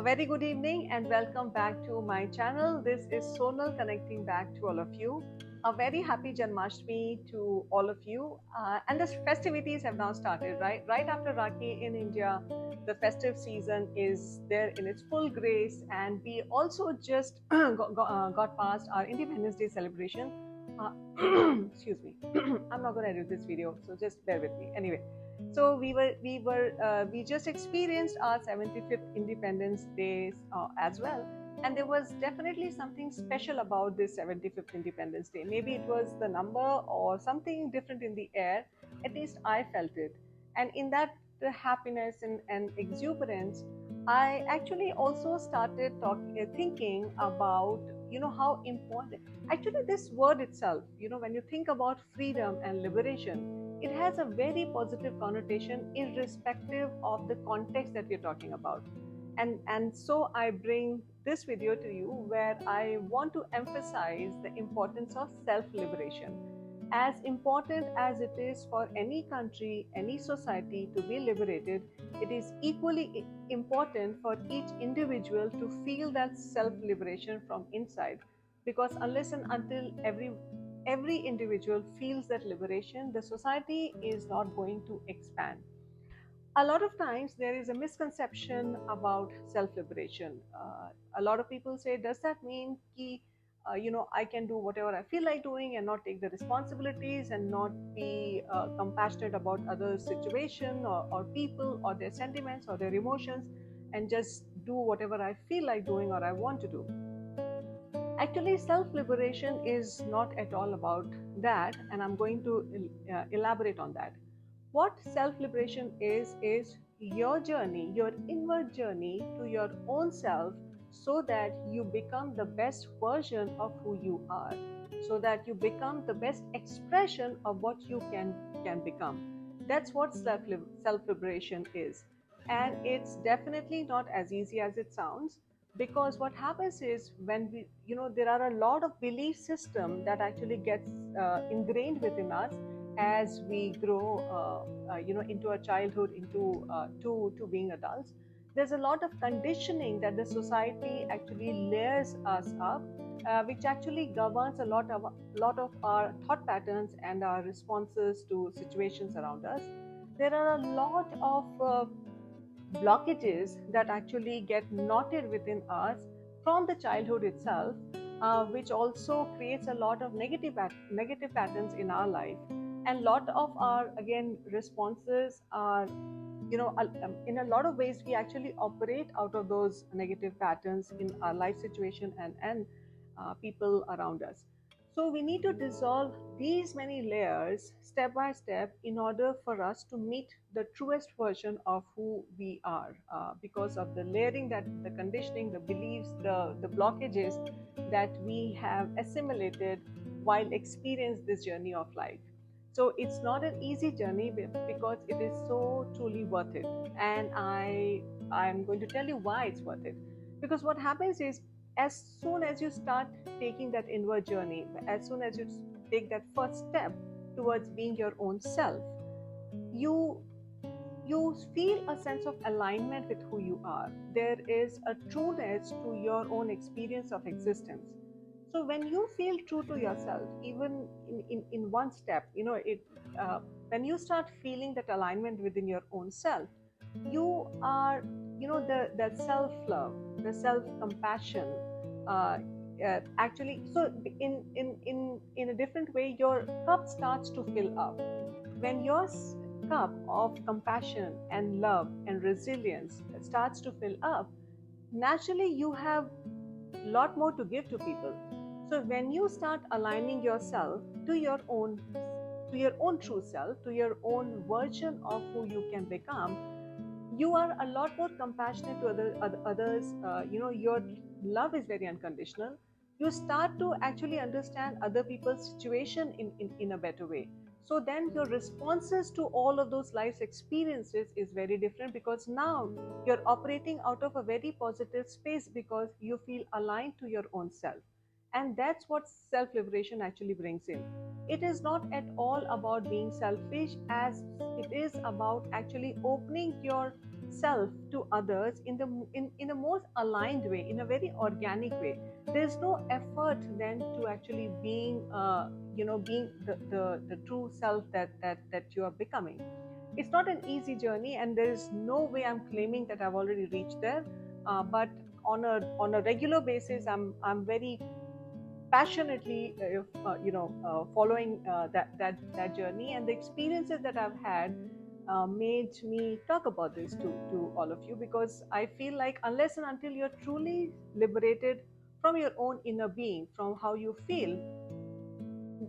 A very good evening and welcome back to my channel. This is Sonal connecting back to all of you. A very happy Janmashtami to all of you. And the festivities have now started, right? Right after Rakhi in India, the festive season is there in its full grace. And we also just got past our Independence Day celebration. Uh, excuse me. I'm not going to edit this video, so just bear with me. Anyway, so we just experienced our 75th Independence Day as well, and there was definitely something special about this 75th Independence Day. Maybe it was the number or something different in the air. At least I felt it, and in that the happiness and exuberance, I actually also started thinking about how important actually this word itself. When you think about freedom and liberation, it has a very positive connotation irrespective of the context that we're talking about. And so I bring this video to you where I want to emphasize the importance of self liberation. As important as it is for any country, any society to be liberated, it is equally important for each individual to feel that self liberation from inside, because unless and until every individual feels that liberation, the society is not going to expand. A lot of times there is a misconception about self liberation. A lot of people say, does that mean ki, I can do whatever I feel like doing and not take the responsibilities and not be compassionate about other situation or people or their sentiments or their emotions, and just do whatever I feel like doing or I want to do? Actually, self liberation is not at all about that, and I'm going to elaborate on that. What self liberation is your journey, your inward journey to your own self, so that you become the best version of who you are, so that you become the best expression of what you can become. That's what self liberation is. And it's definitely not as easy as it sounds, because what happens is, when there are a lot of belief system that actually gets ingrained within us as we grow into our childhood, into to being adults. There's a lot of conditioning that the society actually layers us up, which actually governs a lot of our thought patterns and our responses to situations around us. There are a lot of blockages that actually get knotted within us from the childhood itself, which also creates a lot of negative patterns in our life. And lot of our, again, responses are, in a lot of ways we actually operate out of those negative patterns in our life situation and people around us. So we need to dissolve these many layers step by step in order for us to meet the truest version of who we are, because of the layering, that the conditioning, the beliefs, the blockages that we have assimilated while experience this journey of life. So it's not an easy journey, because it is so truly worth it. And I'm going to tell you why it's worth it. Because what happens is, as soon as you start taking that inward journey, as soon as you take that first step towards being your own self, you you feel a sense of alignment with who you are. There is a trueness to your own experience of existence. So when you feel true to yourself, even in one step, when you start feeling that alignment within your own self, you are, the self love, the self compassion, actually. So in a different way, your cup starts to fill up. When your cup of compassion and love and resilience starts to fill up, naturally you have a lot more to give to people. So when you start aligning yourself to your own true self, to your own version of who you can become, you are a lot more compassionate to others. Your love is very unconditional. You start to actually understand other people's situation in a better way. So then your responses to all of those life experiences is very different, because now you're operating out of a very positive space, because you feel aligned to your own self. And that's what self liberation actually brings in. It is not at all about being selfish, as it is about actually opening your self to others in the most aligned way, in a very organic way. There's no effort then to actually being being the true self that you are becoming. It's not an easy journey, and there is no way I'm claiming that I've already reached there. But on a regular basis, I'm very passionately following that journey, and the experiences that I've had made me talk about this to all of you, because I feel like unless and until you're truly liberated from your own inner being, from how you feel,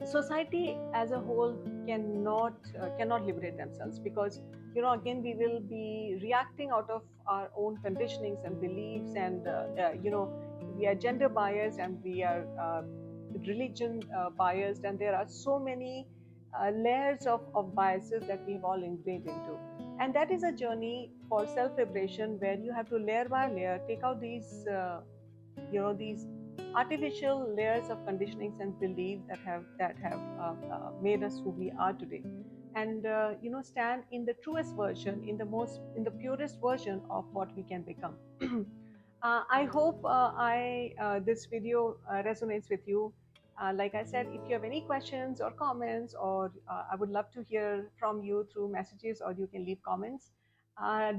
society as a whole cannot liberate themselves, because again we will be reacting out of our own conditionings and beliefs, and we are gender biased, and we are religion biased, and there are so many layers of biases that we've all ingrained into. And that is a journey for self liberation, where you have to layer by layer take out these artificial layers of conditionings and beliefs that have made us who we are today, and stand in the truest version, in the purest version of what we can become. I hope I this video resonates with you. Like I said, if you have any questions or comments, or I would love to hear from you through messages, or you can leave comments.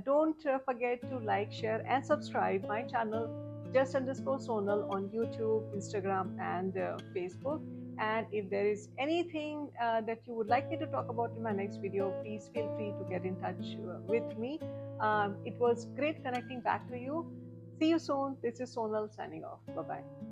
Don't forget to like, share, and subscribe my channel, just_Sonal, on YouTube, Instagram, and Facebook. And if there is anything that you would like me to talk about in my next video, please feel free to get in touch with me. It was great connecting back to you. See you soon. This is Sonal signing off. Bye bye.